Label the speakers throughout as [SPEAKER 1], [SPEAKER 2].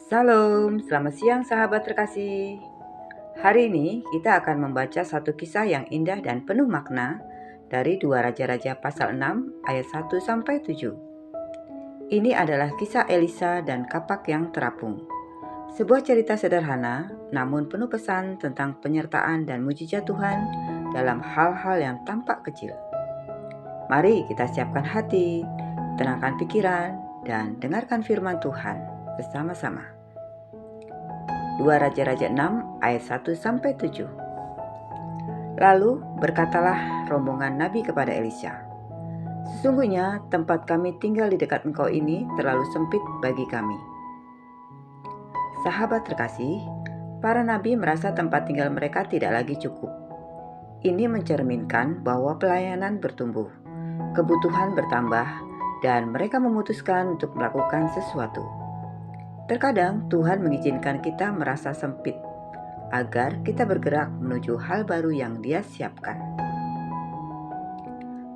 [SPEAKER 1] Salam, selamat siang sahabat terkasih. Hari ini kita akan membaca satu kisah yang indah dan penuh makna dari 2 Raja-Raja pasal 6 ayat 1-7. Ini adalah kisah Elisa dan kapak yang terapung. Sebuah cerita sederhana namun penuh pesan tentang penyertaan dan mujizat Tuhan dalam hal-hal yang tampak kecil. Mari kita siapkan hati, tenangkan pikiran, dan dengarkan firman Tuhan bersama-sama. 2 Raja-Raja 6 ayat 1-7. Lalu berkatalah rombongan Nabi kepada Elisha, "Sesungguhnya tempat kami tinggal di dekat engkau ini terlalu sempit bagi kami." Sahabat terkasih, para nabi merasa tempat tinggal mereka tidak lagi cukup. Ini mencerminkan bahwa pelayanan bertumbuh, kebutuhan bertambah, dan mereka memutuskan untuk melakukan sesuatu. Terkadang Tuhan mengizinkan kita merasa sempit agar kita bergerak menuju hal baru yang Dia siapkan.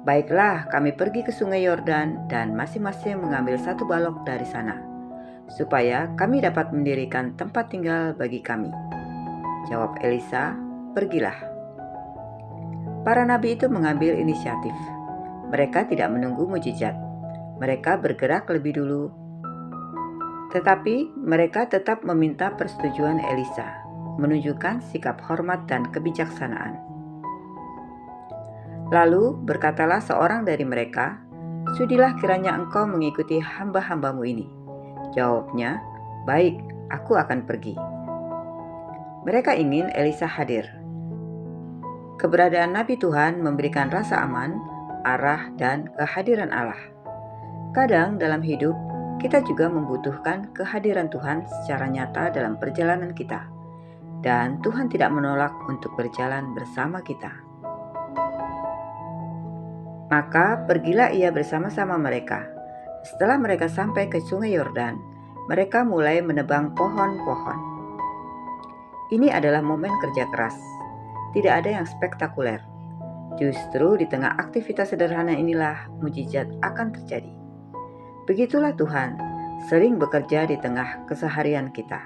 [SPEAKER 1] Baiklah, kami pergi ke Sungai Yordan dan masing-masing mengambil satu balok dari sana, supaya kami dapat mendirikan tempat tinggal bagi kami. Jawab Elisa, "Pergilah." Para nabi itu mengambil inisiatif. Mereka tidak menunggu mujizat. Mereka bergerak lebih dulu. Tetapi mereka tetap meminta persetujuan Elisa, menunjukkan sikap hormat dan kebijaksanaan. Lalu berkatalah seorang dari mereka, "Sudilah kiranya engkau mengikuti hamba-hambamu ini." Jawabnya, "Baik, aku akan pergi." Mereka ingin Elisa hadir. Keberadaan Nabi Tuhan memberikan rasa aman, arah, dan kehadiran Allah. Kadang dalam hidup, kita juga membutuhkan kehadiran Tuhan secara nyata dalam perjalanan kita. Dan Tuhan tidak menolak untuk berjalan bersama kita. Maka pergilah ia bersama-sama mereka. Setelah mereka sampai ke Sungai Yordan, mereka mulai menebang pohon-pohon. Ini adalah momen kerja keras. Tidak ada yang spektakuler. Justru di tengah aktivitas sederhana inilah mujizat akan terjadi. Begitulah Tuhan sering bekerja di tengah keseharian kita.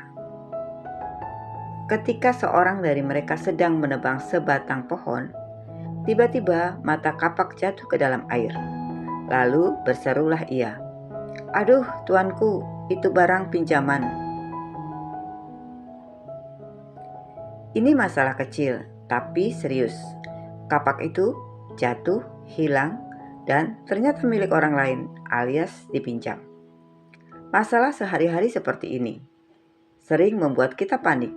[SPEAKER 1] Ketika seorang dari mereka sedang menebang sebatang pohon, tiba-tiba mata kapak jatuh ke dalam air. Lalu berserulah ia, "Aduh, tuanku, itu barang pinjaman." Ini masalah kecil, tapi serius. Kapak itu jatuh, hilang, dan ternyata milik orang lain, alias dipinjam. Masalah sehari-hari seperti ini sering membuat kita panik.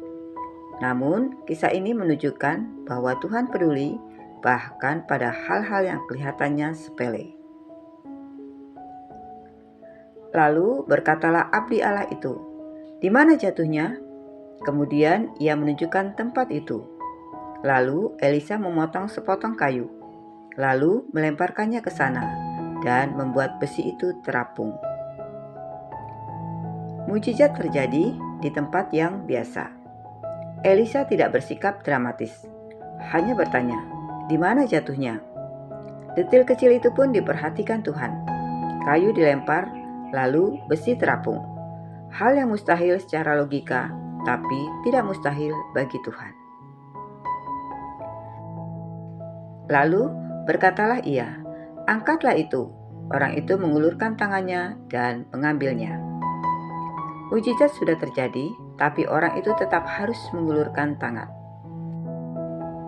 [SPEAKER 1] Namun, kisah ini menunjukkan bahwa Tuhan peduli bahkan pada hal-hal yang kelihatannya sepele. Lalu berkatalah abdi Allah itu, "Di mana jatuhnya?" Kemudian ia menunjukkan tempat itu. Lalu Elisa memotong sepotong kayu, lalu melemparkannya ke sana dan membuat besi itu terapung. Mujizat terjadi di tempat yang biasa. Elisa tidak bersikap dramatis, hanya bertanya, "Di mana jatuhnya?" Detil kecil itu pun diperhatikan Tuhan. Kayu dilempar, lalu besi terapung. Hal yang mustahil secara logika, tapi tidak mustahil bagi Tuhan. Lalu berkatalah ia, "Angkatlah itu." Orang itu mengulurkan tangannya dan mengambilnya. Mujizat sudah terjadi, tapi orang itu tetap harus mengulurkan tangan.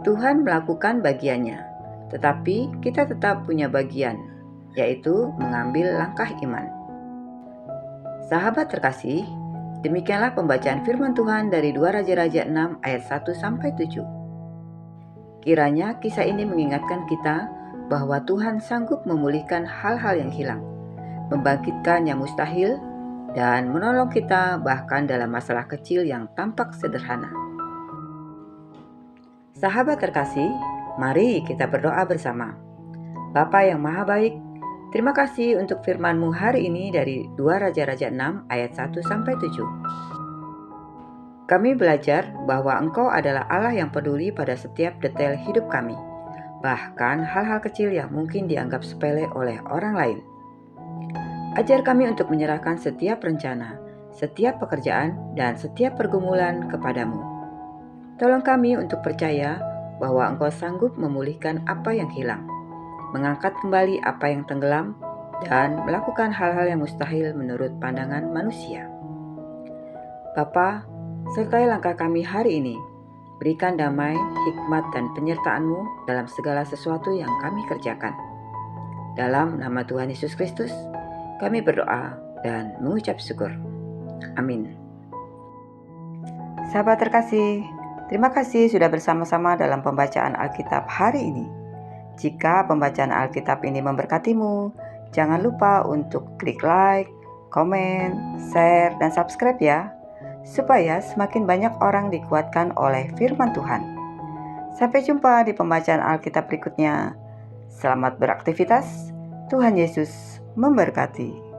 [SPEAKER 1] Tuhan melakukan bagiannya, tetapi kita tetap punya bagian, yaitu mengambil langkah iman. Sahabat terkasih, demikianlah pembacaan firman Tuhan dari 2 Raja-Raja 6 ayat 1-7. Kiranya kisah ini mengingatkan kita bahwa Tuhan sanggup memulihkan hal-hal yang hilang, membangkitkan yang mustahil, dan menolong kita bahkan dalam masalah kecil yang tampak sederhana. Sahabat terkasih, mari kita berdoa bersama. Bapa yang Maha Baik, terima kasih untuk firman-Mu hari ini dari 2 Raja-Raja 6 ayat 1-7. Kami belajar bahwa Engkau adalah Allah yang peduli pada setiap detail hidup kami, bahkan hal-hal kecil yang mungkin dianggap sepele oleh orang lain. Ajar kami untuk menyerahkan setiap rencana, setiap pekerjaan, dan setiap pergumulan kepadamu. Tolong kami untuk percaya bahwa Engkau sanggup memulihkan apa yang hilang, mengangkat kembali apa yang tenggelam, dan melakukan hal-hal yang mustahil menurut pandangan manusia. Bapa, sertai langkah kami hari ini. Berikan damai, hikmat, dan penyertaan-Mu dalam segala sesuatu yang kami kerjakan. Dalam nama Tuhan Yesus Kristus, kami berdoa dan mengucap syukur. Amin. Sahabat terkasih, terima kasih sudah bersama-sama dalam pembacaan Alkitab hari ini. Jika pembacaan Alkitab ini memberkatimu, jangan lupa untuk klik like, komen, share, dan subscribe ya, supaya semakin banyak orang dikuatkan oleh firman Tuhan. Sampai jumpa di pembacaan Alkitab berikutnya. Selamat beraktivitas, Tuhan Yesus memberkati.